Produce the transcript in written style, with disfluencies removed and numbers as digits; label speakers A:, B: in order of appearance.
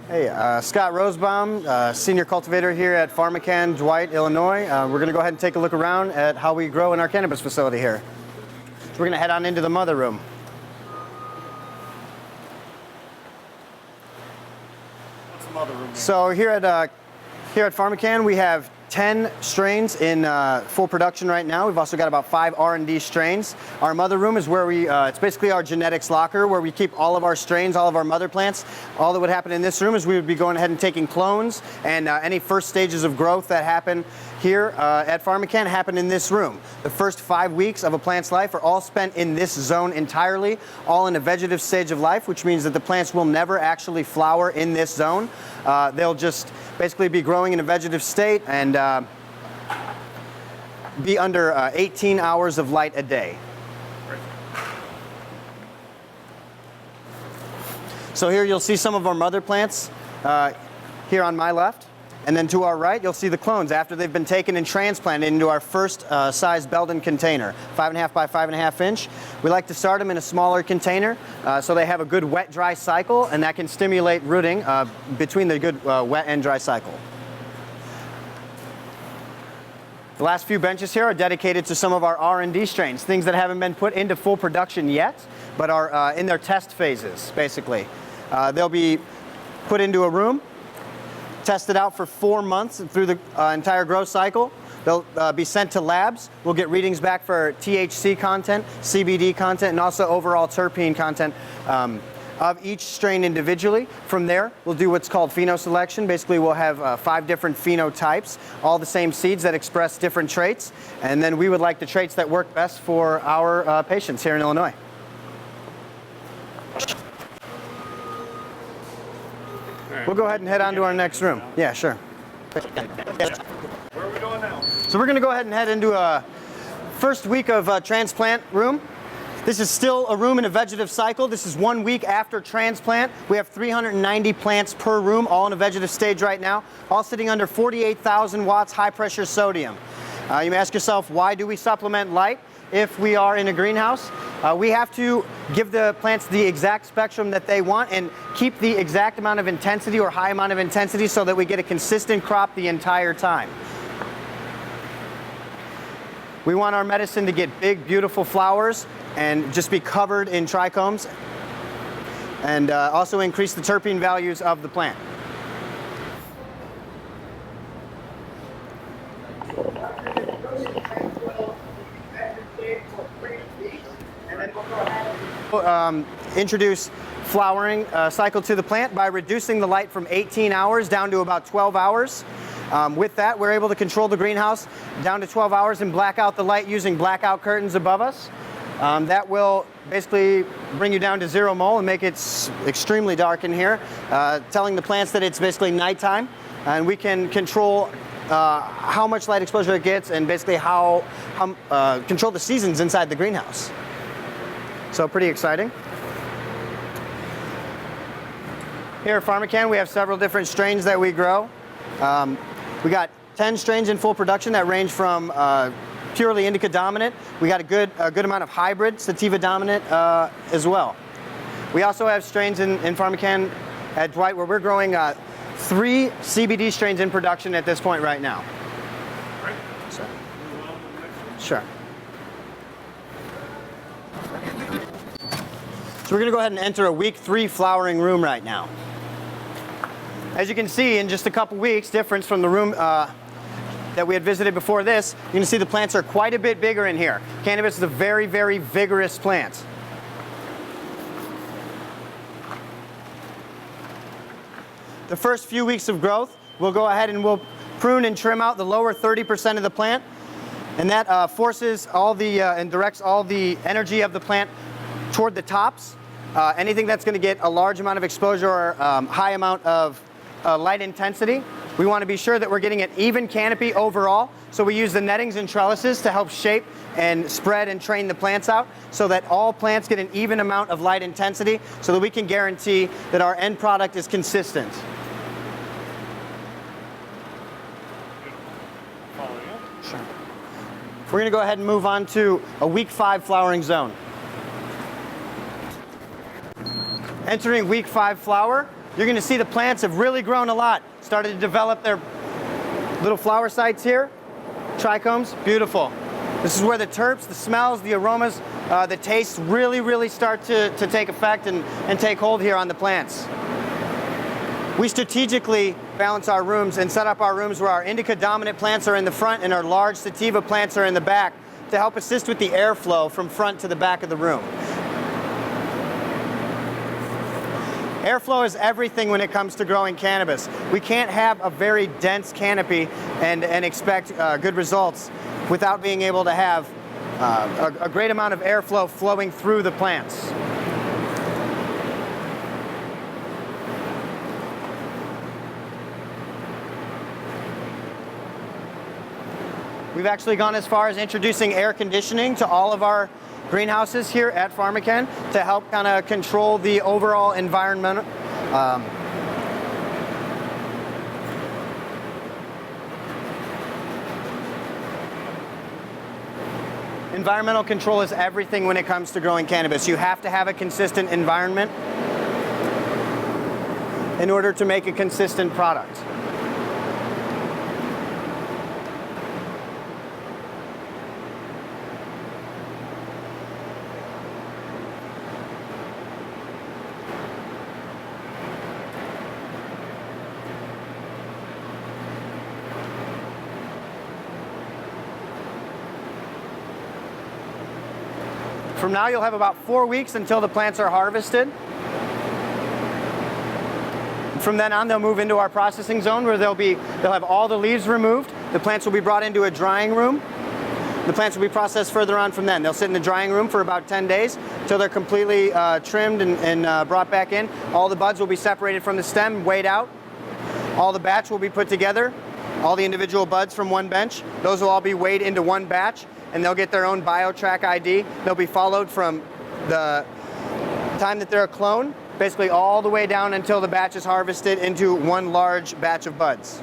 A: Hey, Scott Rosebaum, senior cultivator here at Pharmacann, Dwight, Illinois. We're going to go ahead and take a look around at how we grow in our cannabis facility here. So we're going to head on into the mother room.
B: What's the mother room?
A: So here at Pharmacann, we have 10 strains in full production right now. We've also got about 5 R&D strains. Our mother room is where it's basically our genetics locker, where we keep all of our strains, all of our mother plants. All that would happen in this room is we would be going ahead and taking clones, and any first stages of growth that happen here at Pharmacann happen in this room. The first 5 weeks of a plant's life are all spent in this zone entirely, all in a vegetative stage of life, which means that the plants will never actually flower in this zone. They'll just basically be growing in a vegetative state and be under 18 hours of light a day. So here you'll see some of our mother plants here on my left. And then to our right, you'll see the clones after they've been taken and transplanted into our first size Belden container, 5.5 by 5.5 inch. We like to start them in a smaller container so they have a good wet-dry cycle, and that can stimulate rooting between the good wet and dry cycle. The last few benches here are dedicated to some of our R&D strains, things that haven't been put into full production yet, but are in their test phases, basically. They'll be put into a room, tested out for 4 months through the entire growth cycle. They'll be sent to labs. We'll get readings back for THC content, CBD content, and also overall terpene content of each strain individually. From there, we'll do what's called Fino Selection. Basically, we'll have 5 different phenotypes, all the same seeds that express different traits, and then we would like the traits that work best for our patients here in Illinois. We'll go ahead and head on to our next room. Yeah, sure.
B: Where are we going now?
A: So we're going to go ahead and head into a first week of transplant room. This is still a room in a vegetative cycle. This is 1 week after transplant. We have 390 plants per room, all in a vegetative stage right now, all sitting under 48,000 watts high pressure sodium. You may ask yourself, why do we supplement light if we are in a greenhouse? We have to give the plants the exact spectrum that they want and keep the exact amount of intensity or high amount of intensity so that we get a consistent crop the entire time. We want our medicine to get big, beautiful flowers and just be covered in trichomes, and also increase the terpene values of the plant. Introduce flowering cycle to the plant by reducing the light from 18 hours down to about 12 hours. With that, we're able to control the greenhouse down to 12 hours and black out the light using blackout curtains above us. That will basically bring you down to 0 mole and make it extremely dark in here, telling the plants that it's basically nighttime, and we can control how much light exposure it gets and basically how control the seasons inside the greenhouse. So pretty exciting. Here at Pharmacann, we have several different strains that we grow. We got 10 strains in full production that range from purely indica dominant. We got a good amount of hybrid sativa dominant as well. We also have strains in Pharmacann at Dwight where we're growing 3 CBD strains in production at this point right now.
B: Right.
A: So, sure. So we're going to go ahead and enter a week 3 flowering room right now. As you can see, in just a couple weeks, difference from the room that we had visited before this, you can see the plants are quite a bit bigger in here. Cannabis is a very, very vigorous plant. The first few weeks of growth, we'll go ahead and we'll prune and trim out the lower 30% of the plant, and that forces all the and directs all the energy of the plant toward the tops. Anything that's going to get a large amount of exposure or high amount of light intensity, we want to be sure that we're getting an even canopy overall. So we use the nettings and trellises to help shape and spread and train the plants out so that all plants get an even amount of light intensity so that we can guarantee that our end product is consistent. Sure. We're going to go ahead and move on to a week 5 flowering zone. Entering week 5 flower, you're going to see the plants have really grown a lot. Started to develop their little flower sites here. Trichomes, beautiful. This is where the terps, the smells, the aromas, the tastes really start to take effect and take hold here on the plants. We strategically balance our rooms and set up our rooms where our indica dominant plants are in the front and our large sativa plants are in the back to help assist with the airflow from front to the back of the room. Airflow is everything when it comes to growing cannabis. We can't have a very dense canopy and expect good results without being able to have a great amount of airflow flowing through the plants. We've actually gone as far as introducing air conditioning to all of our greenhouses here at Pharmacann to help kind of control the overall environmental environmental control is everything when it comes to growing cannabis. You have to have a consistent environment in order to make a consistent product. From now, you'll have about 4 weeks until the plants are harvested. From then on, they'll move into our processing zone where they'll have all the leaves removed. The plants will be brought into a drying room. The plants will be processed further on from then. They'll sit in the drying room for about 10 days until they're completely trimmed and brought back in. All the buds will be separated from the stem, weighed out. All the batch will be put together. All the individual buds from one bench. Those will all be weighed into one batch, and they'll get their own BioTrack ID. They'll be followed from the time that they're a clone, basically all the way down until the batch is harvested into one large batch of buds.